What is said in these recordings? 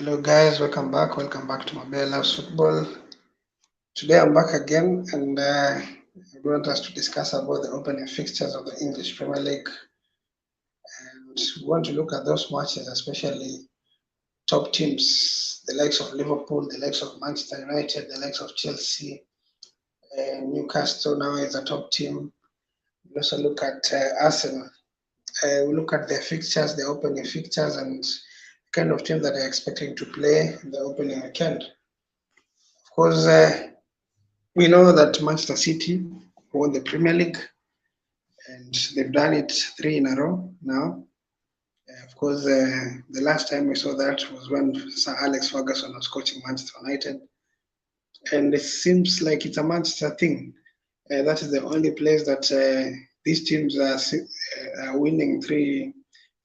Hello guys, welcome back. Welcome back to Mabel Loves Football. Today I'm back again and I want us to discuss about the opening fixtures of the English Premier League. And we want to look at those matches, especially top teams, the likes of Liverpool, the likes of Manchester United, the likes of Chelsea, Newcastle now is a top team. We also look at Arsenal. We look at their fixtures, the opening fixtures, and the kind of team that they're expecting to play in the opening weekend. Of course, we know that Manchester City won the Premier League and they've done it 3 in a row now. Of course, the last time we saw that was when Sir Alex Ferguson was coaching Manchester United. And it seems like it's a Manchester thing. That is the only place that these teams are winning 3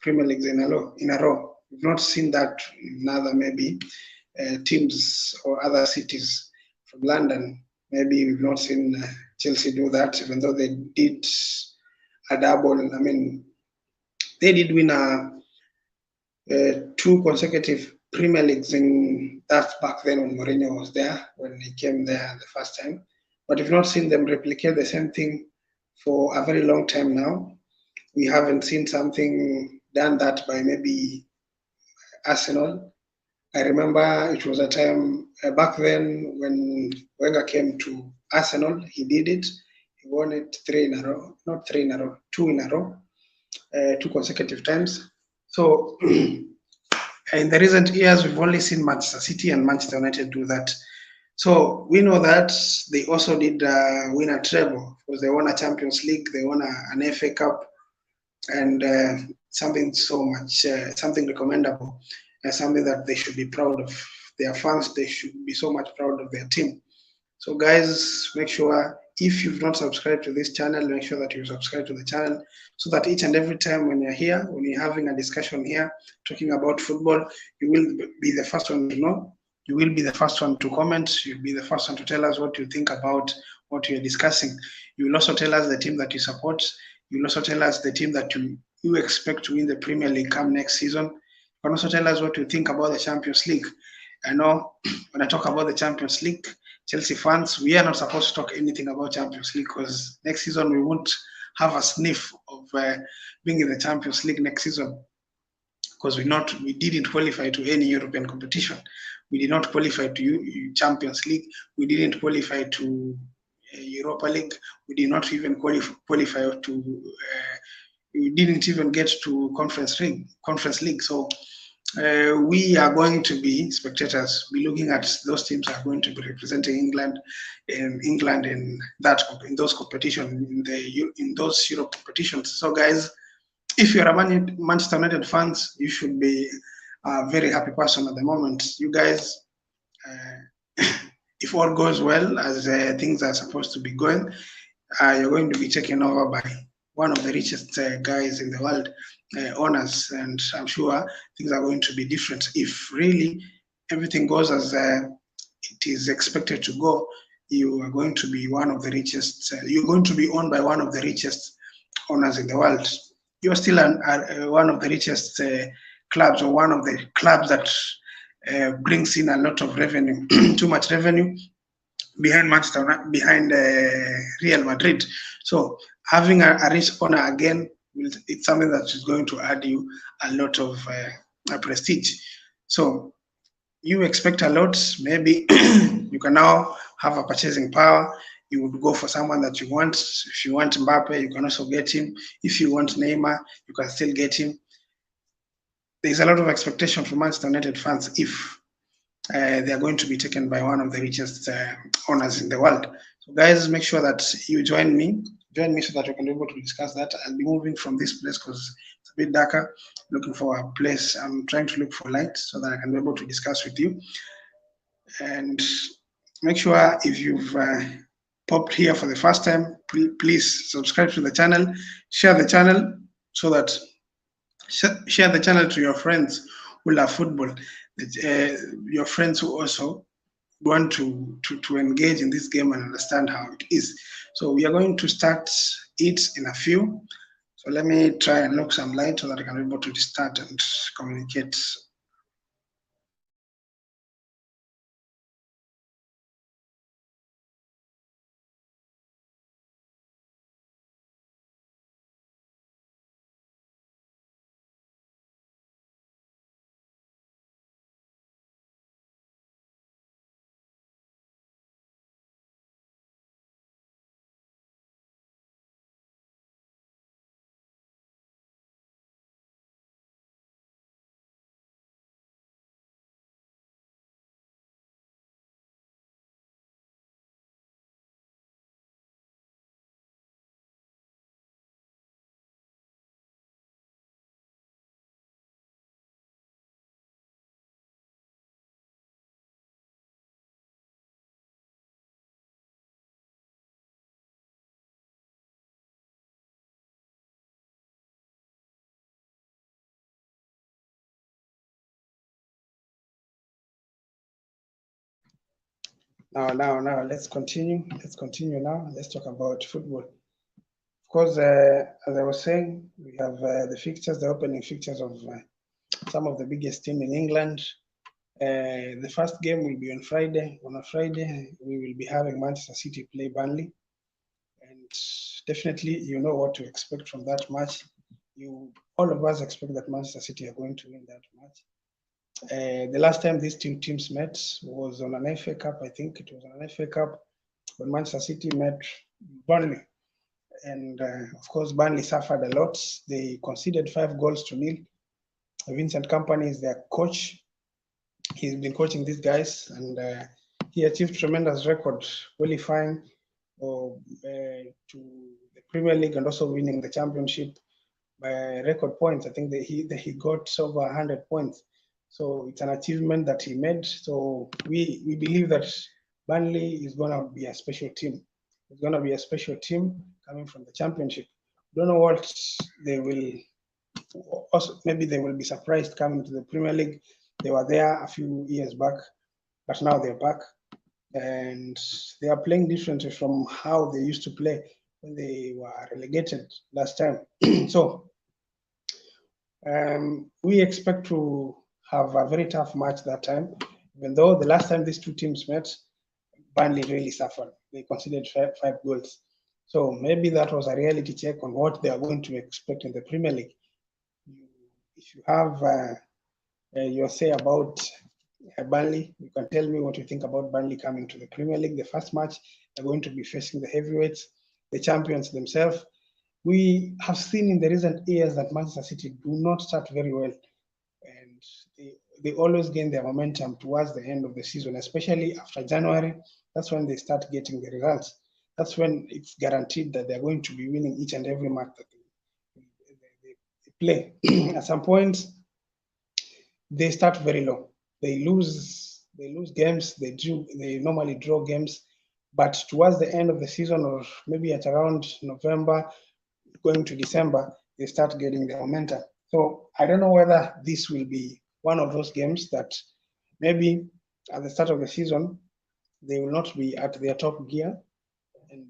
Premier Leagues in a row. We've not seen that in other maybe teams or other cities from London. Maybe we've not seen Chelsea do that, even though they did a double. I mean, they did win 2 consecutive Premier Leagues in that back then when Mourinho was there, when he came there the first time. But we've not seen them replicate the same thing for a very long time now. We haven't seen something done that by maybe Arsenal. I remember it was a time back then when Wenger came to Arsenal, he did it. He won it 3 in a row, not 3 in a row, 2 in a row, 2 consecutive times. So in the recent years, we've only seen Manchester City and Manchester United do that. So we know that they also did win a treble because they won a Champions League, they won an FA Cup, and something so much, something recommendable, something that they should be proud of. Their fans, they should be so much proud of their team. So guys, make sure if you've not subscribed to this channel, make sure that you subscribe to the channel so that each and every time when you're here, when you're having a discussion here, talking about football, you will be the first one to know. You will be the first one to comment. You'll be the first one to tell us what you think about what you're discussing. You will also tell us the team that you support. You will also tell us the team that you expect to win the Premier League come next season. You can also tell us what you think about the Champions League. I know when I talk about the Champions League, Chelsea fans, we are not supposed to talk anything about Champions League because next season we won't have a sniff of being in the Champions League next season because we didn't qualify to any European competition. We did not qualify to Champions League. We didn't qualify to Europa League. We did not even qualify to. We didn't even get to Conference League. So we are going to be spectators. Be looking at those teams are going to be representing England in those competitions in those Europe competitions. So guys, if you're a Manchester United fans, you should be a very happy person at the moment. You guys, if all goes well as things are supposed to be going, you're going to be taken over by one of the richest guys in the world, owners, and I'm sure things are going to be different. If really everything goes as it is expected to go, you are going to be one of the richest, you're going to be owned by one of the richest owners in the world. You're still one of the richest clubs, or one of the clubs that brings in a lot of revenue, too much revenue behind Real Madrid. So having a rich owner again, it's something that is going to add you a lot of prestige. So you expect a lot. Maybe you can now have a purchasing power. You would go for someone that you want. If you want Mbappe, you can also get him. If you want Neymar, you can still get him. There's a lot of expectation from Manchester United fans if they are going to be taken by one of the richest owners in the world. So guys, make sure that you join me so that we can be able to discuss that. I'll be moving from this place because it's a bit darker, looking for a place. I'm trying to look for light so that I can be able to discuss with you. And make sure if you've popped here for the first time, please subscribe to the channel, share the channel so that share the channel to your friends who love football, your friends who also want to engage in this game and understand how it is. So we are going to start it in a few. So let me try and look some light so that I can be able to start and communicate Now, let's continue. Let's continue now. Let's talk about football. Of course, as I was saying, we have the fixtures, the opening fixtures of some of the biggest team in England. The first game will be on Friday. On a Friday, we will be having Manchester City play Burnley, and definitely you know what to expect from that match. All of us expect that Manchester City are going to win that match. The last time these two teams met was on an FA Cup. I think it was on an FA Cup when Manchester City met Burnley. And of course, Burnley suffered a lot. They conceded 5 goals to nil. Vincent Kompany is their coach. He's been coaching these guys, and he achieved tremendous record, qualifying to the Premier League and also winning the championship by record points. I think that he got over 100 points. So it's an achievement that he made. So we believe that Burnley is going to be a special team. It's going to be a special team coming from the championship. Don't know what they will. Also, maybe they will be surprised coming to the Premier League. They were there a few years back, but now they're back, and they are playing differently from how they used to play when they were relegated last time. So we expect to have a very tough match that time, even though the last time these two teams met, Burnley really suffered. They conceded 5 goals. So maybe that was a reality check on what they are going to expect in the Premier League. If you have your say about Burnley, you can tell me what you think about Burnley coming to the Premier League. The first match, they're going to be facing the heavyweights, the champions themselves. We have seen in the recent years that Manchester City do not start very well, and they always gain their momentum towards the end of the season, especially after January. That's when they start getting the results. That's when it's guaranteed that they're going to be winning each and every match that they play. At some point, they start very low. They lose games. They normally draw games, but towards the end of the season, or maybe at around November, going to December, they start getting the momentum. So I don't know whether this will be one of those games that maybe at the start of the season they will not be at their top gear. And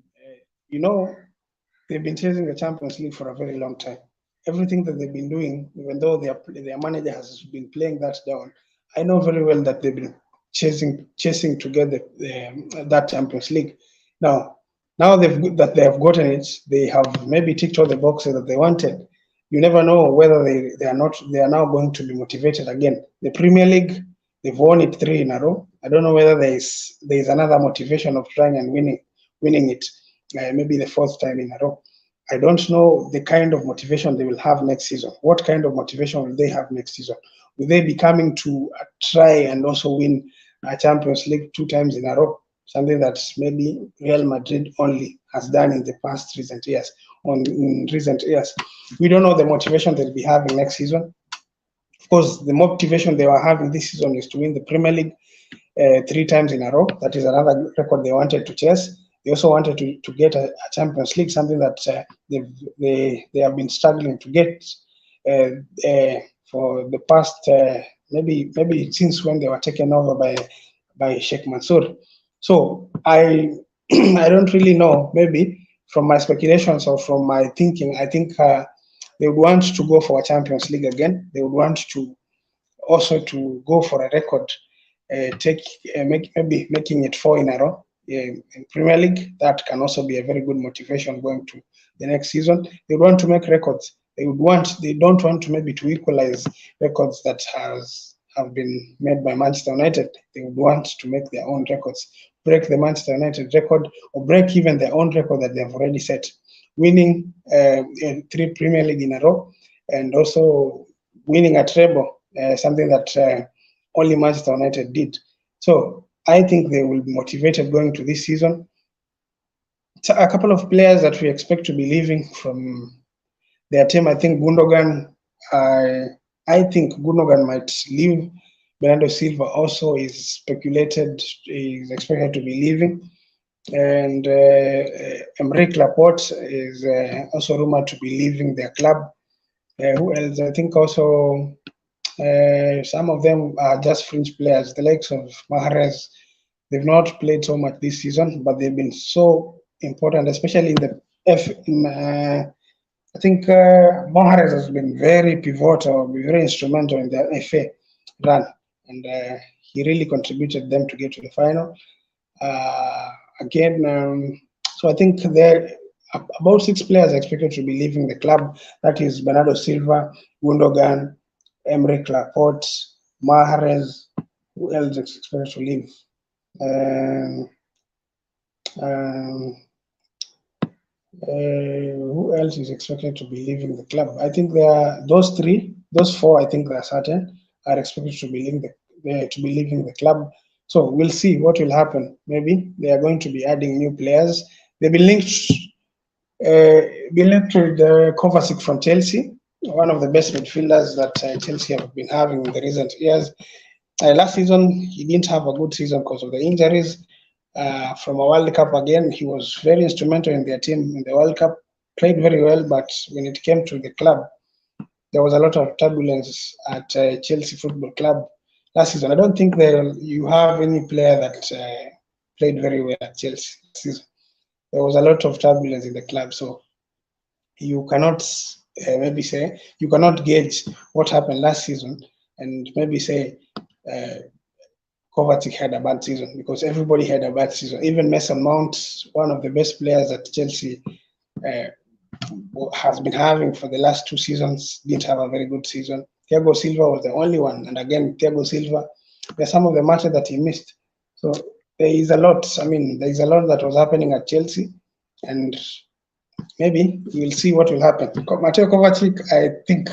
they've been chasing the Champions League for a very long time. Everything that they've been doing, even though their manager has been playing that down, I know very well that they've been chasing to get that Champions League. Now that they have gotten it, they have maybe ticked all the boxes that they wanted. You never know whether they are now going to be motivated again. The Premier League, they've won it 3 in a row. I don't know whether there is another motivation of trying and winning it, maybe the 4th time in a row. I don't know the kind of motivation they will have next season. What kind of motivation will they have next season? Will they be coming to try and also win a Champions League 2 times in a row? Something that maybe Real Madrid only has done in the past recent years. We don't know the motivation they'll be having next season. Of course, the motivation they were having this season is to win the Premier League 3 times in a row. That is another record they wanted to chase. They also wanted to get a Champions League, something that they have been struggling to get for the past maybe since when they were taken over by Sheikh Mansour. So I I don't really know. Maybe from my speculations or from my thinking, I think they would want to go for a Champions League again. They would want to also to go for a record, maybe making it 4 in a row in Premier Have That can also be a very good motivation going to the next season. They want to make records. They don't want to maybe to equalize records that have been made by Manchester United. They would want to make their own records, break the Manchester United record, or break even their own record that they have already set, winning 3 Premier League in a row, and also winning a treble, something that only Manchester United did. So I think they will be motivated going to this season. So a couple of players that we expect to be leaving from their team. I think Gundogan. I think Gundogan might leave. Bernardo Silva also is expected to be leaving, and Emerick Laporte is also rumored to be leaving their club. Who else? I think also some of them are just fringe players, the likes of Mahrez. They've not played so much this season, but they've been so important, especially in the F. I think Mahrez has been very pivotal, very instrumental in the FA run, and he really contributed them to get to the final. Uh, Again, so I think there about 6 players are expected to be leaving the club. That is Bernardo Silva, Gundogan, Emre Laporte, Mahrez. Who else is expected to leave? Um, um, who else is expected to be leaving the club? I think there are those four. I think they are certain are expected to be leaving the club. So we'll see what will happen. Maybe they are going to be adding new players. They've been linked with Kovacic from Chelsea, one of the best midfielders that Chelsea have been having in the recent years. Last season, he didn't have a good season because of the injuries. From a World Cup again, he was very instrumental in their team in the World Cup, played very well, but when it came to the club, there was a lot of turbulence at Chelsea Football Club last season. I don't think you have any player that played very well at Chelsea last season. There was a lot of turbulence in the club, so you cannot maybe say you cannot gauge what happened last season and maybe say Kovacic had a bad season because everybody had a bad season. Even Mason Mount, one of the best players that Chelsea uh, has been having for the last 2 seasons, didn't have a very good season. Thiago Silva was the only one, and again, Thiago Silva, there's some of the matches that he missed. So there is a lot. I mean, there is a lot that was happening at Chelsea, and maybe we'll see what will happen. Mateo Kovacic, I think,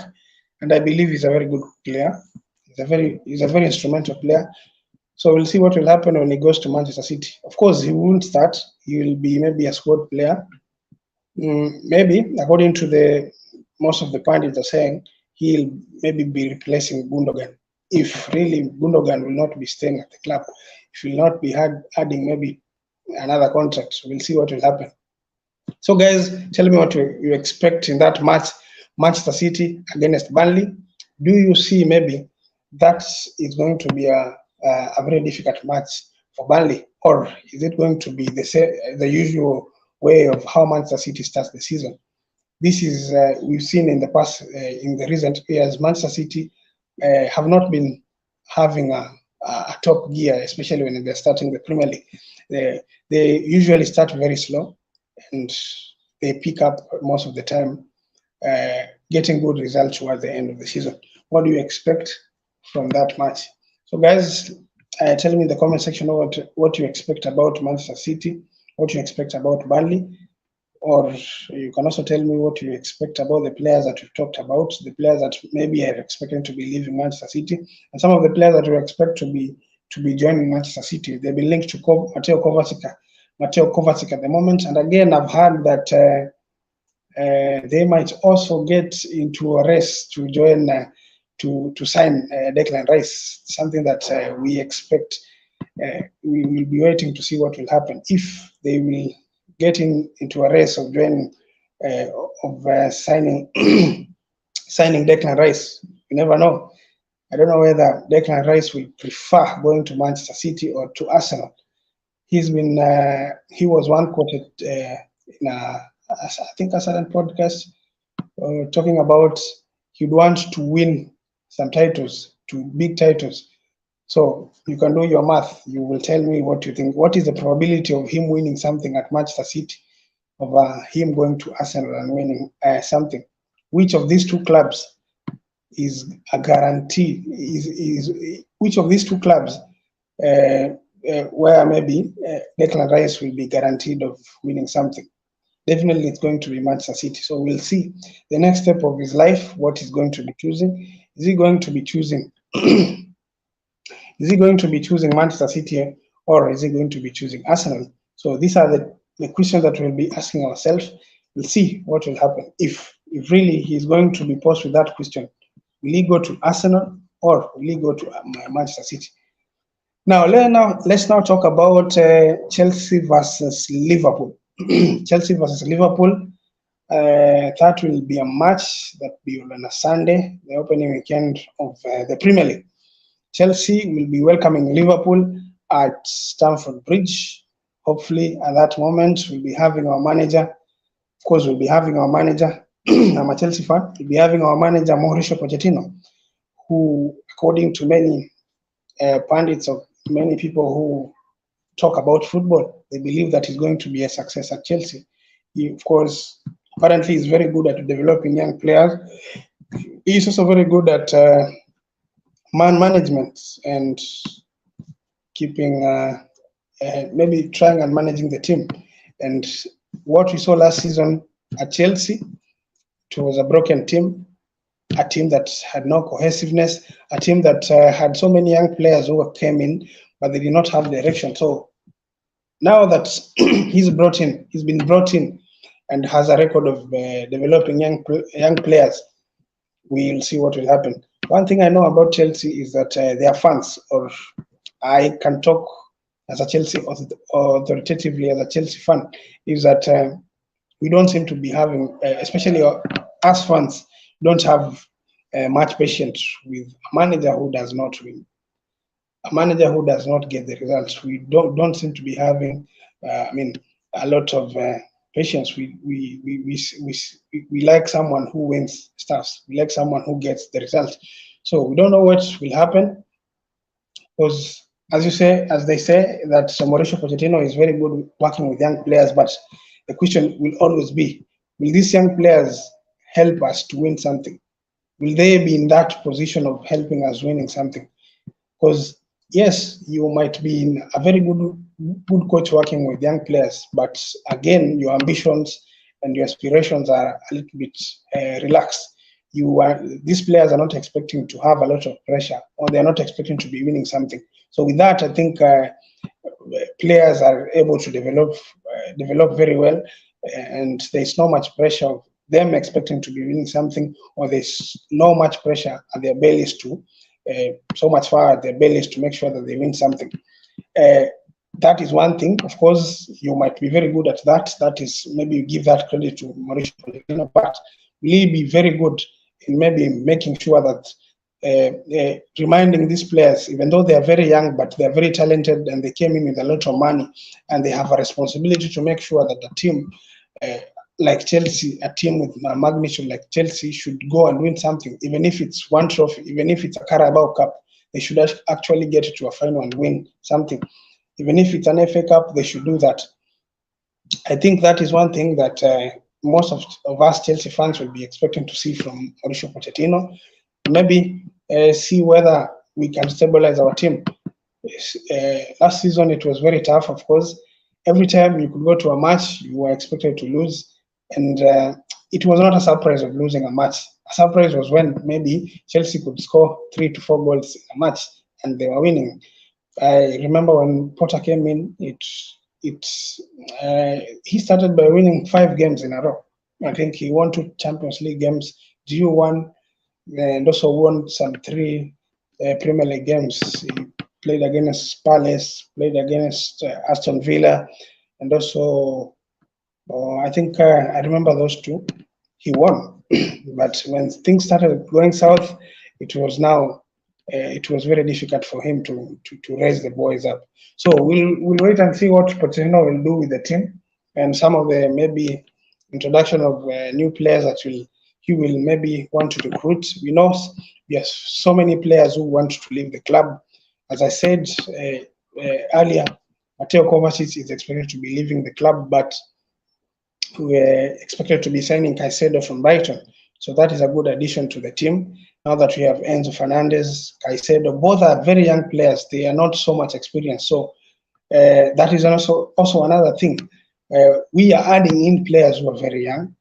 and I believe he's a very good player. He's a very instrumental player. So we'll see what will happen when he goes to Manchester City. Of course, he won't start. He will be maybe a squad player. Maybe, according to the most of the pundits are saying, he'll maybe be replacing Gundogan. If really Gundogan will not be staying at the club, if he will not be adding maybe another contract, so we'll see what will happen. So, guys, tell me what you expect in that match, Manchester City against Burnley. Do you see maybe that is going to be a very difficult match for Burnley, or is it going to be the usual way of how Manchester City starts the season? This is we've seen in the past, in the recent years, Manchester City have not been having a top gear, especially when they're starting the Premier League. They usually start very slow and they pick up most of the time, getting good results towards the end of the season. What do you expect from that match? So, guys, tell me in the comment section what you expect about Manchester City, what you expect about Burnley, or you can also tell me what you expect about the players that we've talked about, the players that maybe are expecting to be leaving Manchester City, and some of the players that we expect to be joining Manchester City. They've been linked to Mateo Kovacic at the moment, and again, I've heard that they might also get into a race to join to sign Declan Rice, something that we expect. We will be waiting to see what will happen if they will get into a race of joining signing signing Declan Rice. You never know. I don't know whether Declan Rice will prefer going to Manchester City or to Arsenal. He was one quoted in I think a certain podcast talking about he'd want to win some titles, two big titles. So you can do your math. You will tell me what you think. What is the probability of him winning something at Manchester City over him going to Arsenal and winning something? Which of these two clubs is a guarantee? Which of these two clubs where maybe Declan Rice will be guaranteed of winning something? Definitely it's going to be Manchester City. So we'll see the next step of his life, what he's going to be choosing. Is he going to be choosing Manchester City, or is he going to be choosing Arsenal? So these are the questions that we'll be asking ourselves. We'll see what will happen. If really he's going to be posed with that question, will he go to Arsenal or will he go to Manchester City? Now let's talk about Chelsea versus Liverpool. Chelsea versus Liverpool. That will be a match that will be on a Sunday, the opening weekend of the Premier League. Chelsea will be welcoming Liverpool at Stamford Bridge. Hopefully, at that moment, we'll be having our manager. Of course, we'll be having our manager. I'm a Chelsea fan. We'll be having our manager, Mauricio Pochettino, who, according to many pundits or many people who talk about football, they believe that he's going to be a success at Chelsea. He, of course, apparently is very good at developing young players. He's also very good at man management and keeping, maybe trying and managing the team. And what we saw last season at Chelsea, it was a broken team, a team that had no cohesiveness, a team that had so many young players who came in, but they did not have direction. So now that he's been brought in and has a record of developing young players, we'll see what will happen. One thing I know about Chelsea is that their fans, or I can talk as a Chelsea authoritatively as a Chelsea fan, is that we don't seem to be having, especially as fans, don't have much patience with a manager who does not win, a manager who does not get the results. We don't seem to be having, a lot of patience. We like someone who wins stuff. We like someone who gets the result. So we don't know what will happen, because as they say, that Mauricio Pochettino is very good working with young players, but the question will always be, will these young players help us to win something? Will they be in that position of helping us winning something? Because yes, you might be in a very good coach working with young players, but again, your ambitions and your aspirations are a little bit relaxed. These players are not expecting to have a lot of pressure, or they are not expecting to be winning something. So with that, I think players are able to develop very well, and there's not much pressure of them expecting to be winning something, or there's not much pressure at their bellies to so much far at their bellies to make sure that they win something. That is one thing. Of course, you might be very good at that. That is, maybe you give that credit to Mauricio Pochettino, but will he be very good in maybe making sure that reminding these players, even though they are very young, but they are very talented and they came in with a lot of money, and they have a responsibility to make sure that the team, like Chelsea, a team with a magnitude like Chelsea, should go and win something, even if it's one trophy, even if it's a Carabao Cup, they should actually get to a final and win something. Even if it's an FA Cup, they should do that. I think that is one thing that most of us Chelsea fans will be expecting to see from Mauricio Pochettino. Maybe see whether we can stabilize our team. Last season, it was very tough, of course. Every time you could go to a match, you were expected to lose. And it was not a surprise of losing a match. A surprise was when maybe Chelsea could score 3 to 4 goals in a match and they were winning. I remember when Potter came in, he started by winning 5 games in a row. I think he won 2 Champions League games, GU won, and also won some 3 Premier League games. He played against Palace, played against Aston Villa, and also I think I remember those 2. He won, but when things started going south, it was very difficult for him to raise the boys up. So we'll wait and see what Pochettino will do with the team, and some of the maybe introduction of new players that he will maybe want to recruit. We know we have so many players who want to leave the club. As I said earlier, Mateo Kovacic is expected to be leaving the club, but we're expected to be signing Caicedo from Brighton. So that is a good addition to the team. Now that we have Enzo Fernandez, Caicedo, both are very young players. They are not so much experienced. So that is also another thing. We are adding in players who are very young,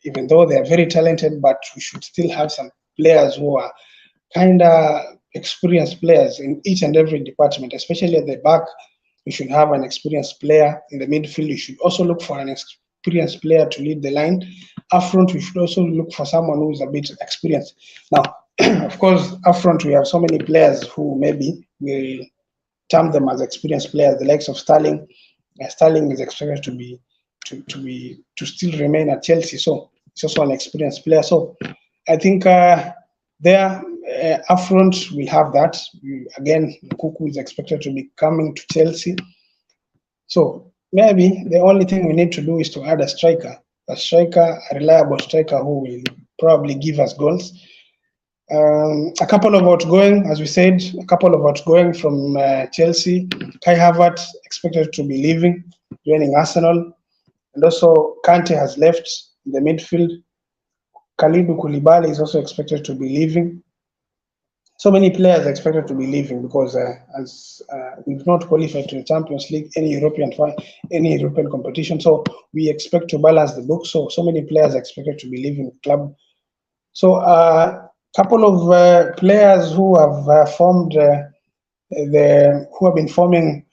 even though they are very talented, but we should still have some players who are kind of experienced players in each and every department, especially at the back. We should have an experienced player. In the midfield, you should also look for an experienced player to lead the line. Up front, we should also look for someone who is a bit experienced. Now, of course, up front, we have so many players who maybe will term them as experienced players, the likes of Sterling. Sterling is expected to still remain at Chelsea, so he's also an experienced player. So I think There, up front, we'll have that. Again, Kuku is expected to be coming to Chelsea. So maybe the only thing we need to do is to add a striker, a reliable striker who will probably give us goals. A couple of outgoing, as we said, a couple of outgoing from Chelsea. Kai Havertz expected to be leaving, joining Arsenal. And also Kante has left in the midfield. Kalidou Koulibaly is also expected to be leaving. So many players are expected to be leaving because as we've not qualified to the Champions League, any European competition. So we expect to balance the book. So many players are expected to be leaving the club. So a couple of players who have formed who have been forming.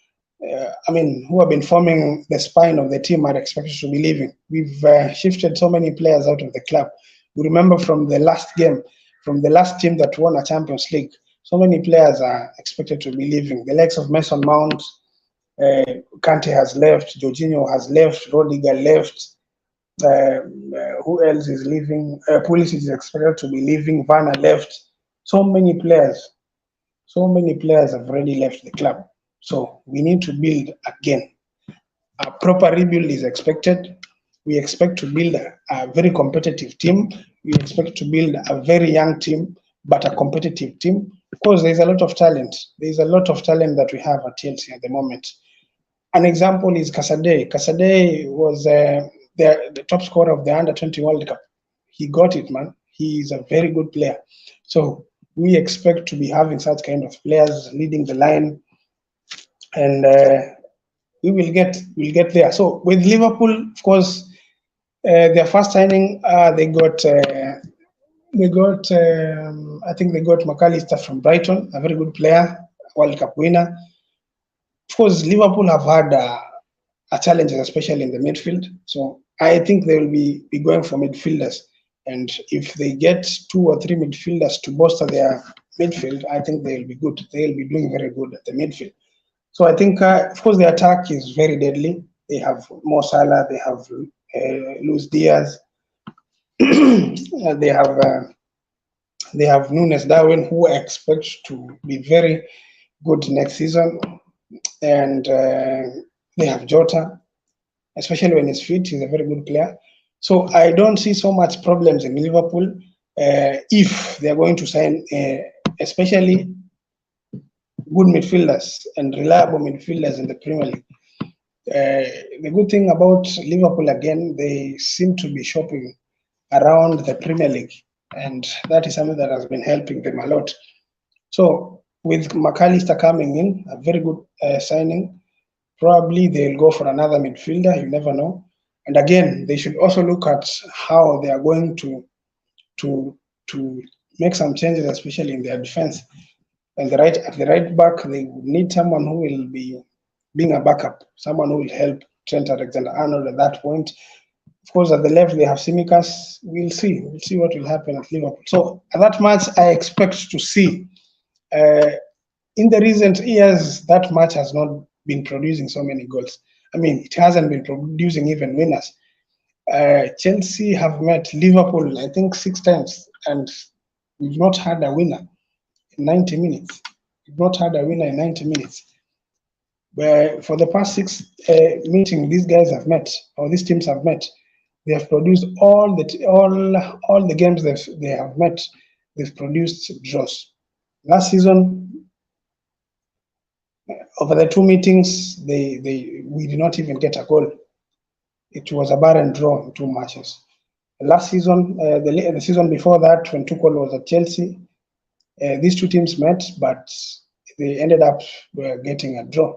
Who have been forming the spine of the team are expected to be leaving. We've shifted so many players out of the club. We remember from the last game, from the last team that won a Champions League, so many players are expected to be leaving. The likes of Mason Mount, Kante has left, Jorginho has left, Rodiger left. Who else is leaving? Pulisic is expected to be leaving. Werner left. So many players have already left the club. So we need to build again. A proper rebuild is expected. We expect to build a very competitive team. We expect to build a very young team, but a competitive team. Because there's a lot of talent. There's a lot of talent that we have at Chelsea at the moment. An example is Casadei. Casadei was the top scorer of the Under-20 World Cup. He got it, man. He is a very good player. So we expect to be having such kind of players leading the line, and we'll get there. So with Liverpool, of course, their first signing, they got I think they got McAllister from Brighton, a very good player, World Cup winner. Of course, Liverpool have had challenges, especially in the midfield. So I think they will be going for midfielders. And if they get 2 or 3 midfielders to bolster their midfield, I think they'll be good. They'll be doing very good at the midfield. So I think, of course, the attack is very deadly. They have Mo Salah, they have Luis Diaz, they have Nunes Darwin, who I expect to be very good next season, and they have Jota, especially when he's fit. He's a very good player. So I don't see so much problems in Liverpool if they are going to sign, especially good midfielders and reliable midfielders in the Premier League. The good thing about Liverpool, again, they seem to be shopping around the Premier League, and that is something that has been helping them a lot. So with McAllister coming in, a very good signing, probably they'll go for another midfielder. You never know. And again, they should also look at how they are going to make some changes, especially in their defense. And at the right back, they need someone who will be being a backup, someone who will help Trent Alexander-Arnold at that point. Of course, at the left, they have Tsimikas. We'll see what will happen at Liverpool. So at that match, I expect to see. In the recent years, that match has not been producing so many goals. I mean, it hasn't been producing even winners. Chelsea have met Liverpool, I think, 6 times, and we've not had a winner in 90 minutes. We've not had a winner in 90 minutes. Where for the past 6 meetings these guys have met, or these teams have met, they have produced all the games they have met. They've produced draws. Last season, over the 2 meetings, we did not even get a goal. It was a barren draw in 2 matches. Last season, the season before that, when Tuchel was at Chelsea, these 2 teams met, but they ended up getting a draw.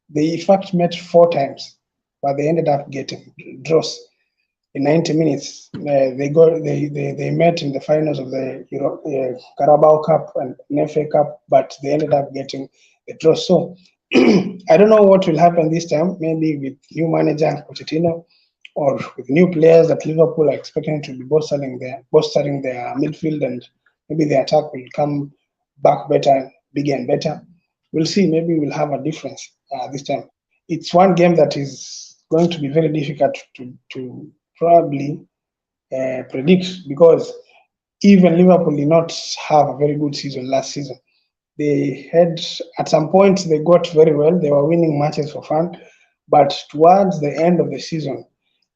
They in fact met 4 times, but they ended up getting draws in 90 minutes. They met in the finals of the Carabao Cup and FA Cup, but they ended up getting the draw. So I don't know what will happen this time. Maybe with new manager Pochettino, or with new players that Liverpool are expecting to be bolstering their midfield, and maybe the attack will come back better, bigger and better. We'll see. Maybe we'll have a difference this time. It's one game that is going to be very difficult to probably predict, because even Liverpool did not have a very good season last season. They had, at some point, they got very well. They were winning matches for fun, but towards the end of the season,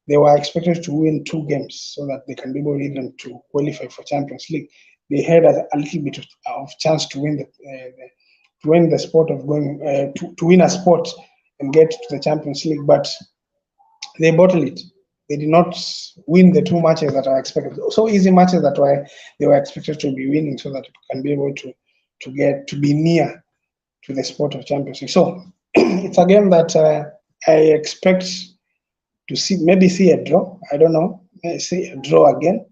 they were expected to win 2 games so that they can be able even to qualify for Champions League. They had a little bit of chance to win the sport of going to win a sport and get to the Champions League, but they bottled it. They did not win the 2 matches that are expected. So easy matches that they were expected to be winning, so that they can be able to get to be near to the sport of Champions League. So it's a game that I expect to see a draw. I don't know. See a draw again.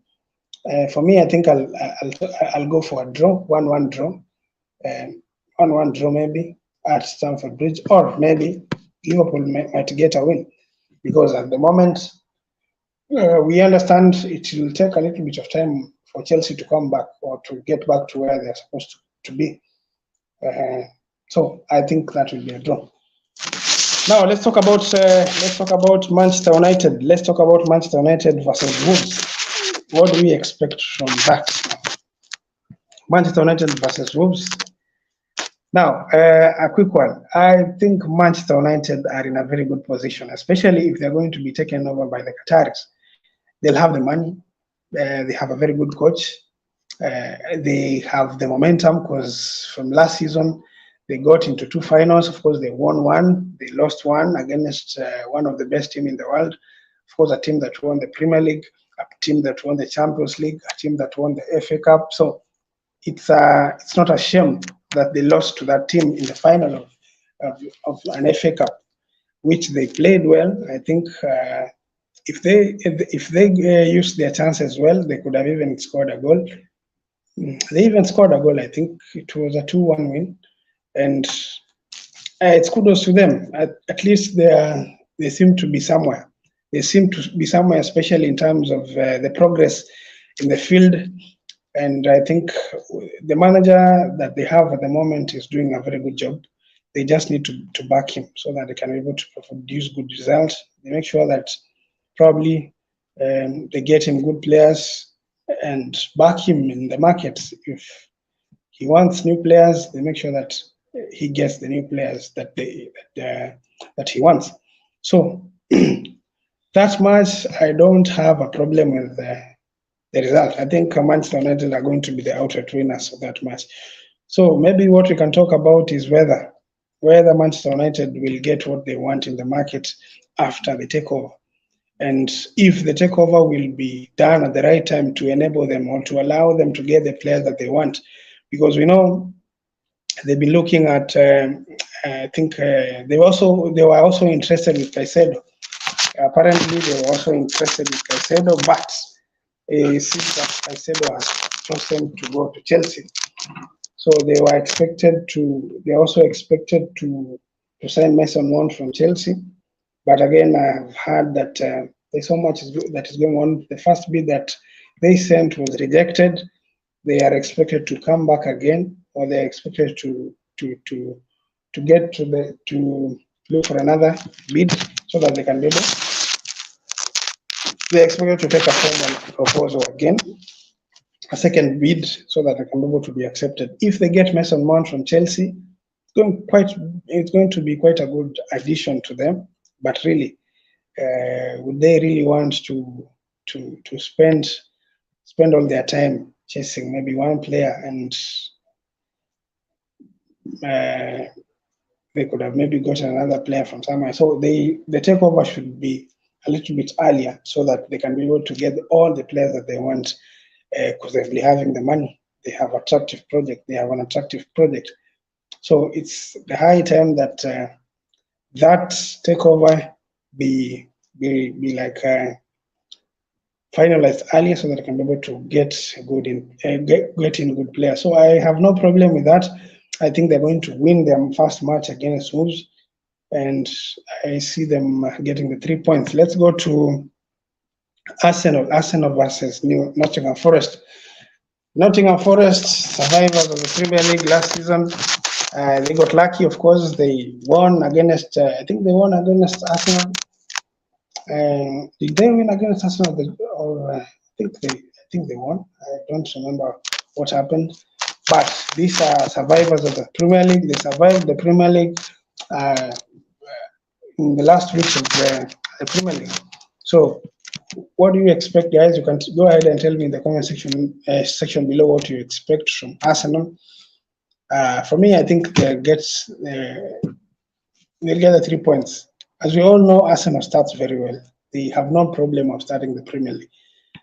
For me, I think I'll go for a draw, 1-1 draw, 1-1 draw maybe at Stamford Bridge, or maybe Liverpool might get a win, because at the moment we understand it will take a little bit of time for Chelsea to come back or to get back to where they're supposed to be. So I think that will be a draw. Now let's talk about Manchester United. Let's talk about Manchester United versus Wolves. What do we expect from that? Manchester United versus Wolves. Now, a quick one. I think Manchester United are in a very good position, especially if they're going to be taken over by the Qataris. They'll have the money. They have a very good coach. They have the momentum, because from last season, they got into 2 finals. Of course, they won 1. They lost 1 against one of the best teams in the world. Of course, a team that won the Premier League, a team that won the Champions League, a team that won the FA Cup. So it's not a shame that they lost to that team in the final of an FA Cup, which they played well. I think if they used their chances well, they could have even scored a goal. They even scored a goal. I think it was a 2-1 win. And it's kudos to them. At least they seem to be somewhere. They seem to be somewhere, especially in terms of the progress in the field. And I think the manager that they have at the moment is doing a very good job. They just need to back him so that they can be able to produce good results. They make sure that probably they get him good players and back him in the market. If he wants new players, they make sure that he gets the new players that he wants. So that much, I don't have a problem with the result. I think Manchester United are going to be the outright winners of that match. So maybe what we can talk about is whether Manchester United will get what they want in the market after the takeover, and if the takeover will be done at the right time to enable them or to allow them to get the players that they want, because we know they've been looking at. I think they were also interested with Caicedo. Apparently, they were also interested with Caicedo, but since that Caicedo has chosen to go to Chelsea, so they also expected to sign Mason Mount from Chelsea. But again, I've heard that there's so much that is going on. The first bid that they sent was rejected. They are expected to come back again, or they're expected to look for another bid so that they can be able. They're expected to take a formal proposal again, a second bid, so that they can be able to be accepted. If they get Mason Mount from Chelsea, it's going to be quite a good addition to them. But really, would they really want to spend all their time chasing maybe one player, and they could have maybe gotten another player from somewhere? So the takeover should be a little bit earlier, so that they can be able to get all the players that they want, because they'll be having the money. They have an attractive project. So it's the high time that that takeover be like finalized earlier, so that I can be able to get in good players. So I have no problem with that. I think they're going to win their first match against Wolves, and I see them getting the 3 points. Let's go to Arsenal versus Nottingham Forest. Nottingham Forest, survivors of the Premier League last season. They got lucky, of course. They won against, I think they won against Arsenal. Did they win against Arsenal? I think think they won. I don't remember what happened. But these are survivors of the Premier League. They survived the Premier League uh, in the last weeks of the Premier League. So, what do you expect, guys? You can go ahead and tell me in the comment section below what you expect from Arsenal. For me, I think they'll get the 3 points. As we all know, Arsenal starts very well. They have no problem of starting the Premier League.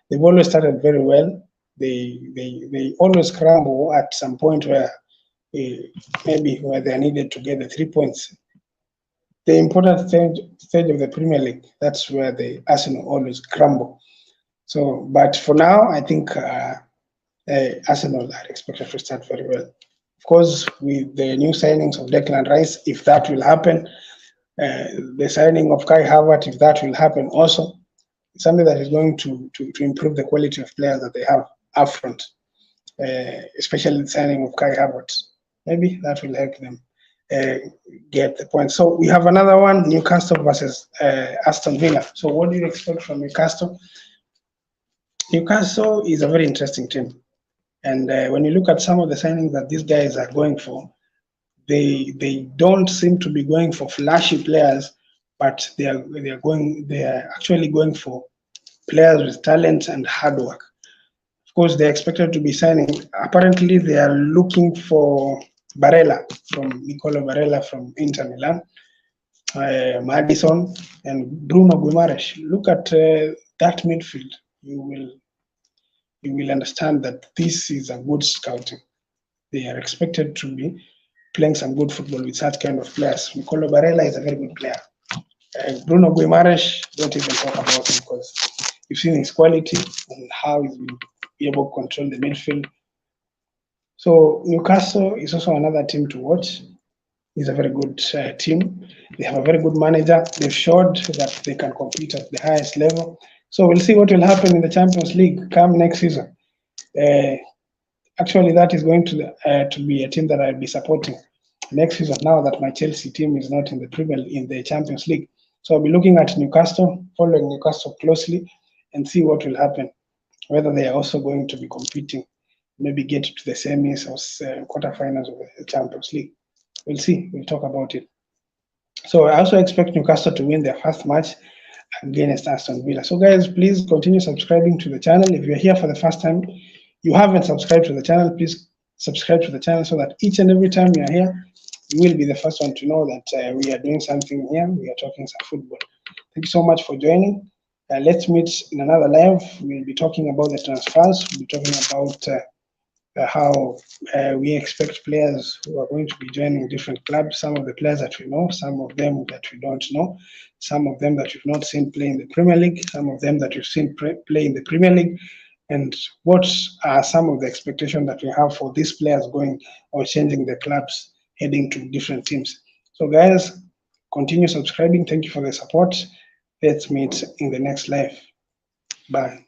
They've always started very well. They always crumble at some point where maybe where they are needed to get the 3 points. The important stage of the Premier League, that's where the Arsenal always crumble. So, but for now, I think Arsenal are expected to start very well. Of course, with the new signings of Declan Rice, if that will happen, the signing of Kai Havertz, if that will happen also, something that is going to improve the quality of players that they have up front, especially the signing of Kai Havertz. Maybe that will help them get the point. So we have another one, Newcastle versus Aston Villa. So what do you expect from Newcastle? Newcastle is a very interesting team. And when you look at some of the signings that these guys are going for, they don't seem to be going for flashy players, but they are actually going for players with talent and hard work. Of course, they're expected to be signing. Apparently, they are looking for Nicolo Barella from Inter Milan, Madison, and Bruno Guimaraes. Look at that midfield. You will understand that this is a good scouting. They are expected to be playing some good football with such kind of players. Nicolo Barella is a very good player. Bruno Guimaraes, don't even talk about him because you've seen his quality and how he's been able to control the midfield. So Newcastle is also another team to watch. It's a very good team. They have a very good manager. They've showed that they can compete at the highest level. So we'll see what will happen in the Champions League come next season. Actually, that is going to be a team that I'll be supporting next season. Now that my Chelsea team is not in the Champions League, so I'll be looking at Newcastle, following Newcastle closely, and see what will happen. Whether they are also going to be competing, maybe get to the semis or quarterfinals of the Champions League. We'll see. We'll talk about it. So I also expect Newcastle to win their first match against Aston Villa. So guys, please continue subscribing to the channel. If you're here for the first time, you haven't subscribed to the channel, please subscribe to the channel so that each and every time you're here, you will be the first one to know that we are doing something here. We are talking some football. Thank you so much for joining. Let's meet in another live. We'll be talking about the transfers. We'll be talking about how we expect players who are going to be joining different clubs, some of the players that we know, some of them that we don't know, some of them that you've not seen play in the Premier League, some of them that you've seen play in the Premier League, and what are some of the expectations that we have for these players going or changing the clubs, heading to different teams. So guys, continue subscribing. Thank you for the support. Let's meet in the next live. Bye.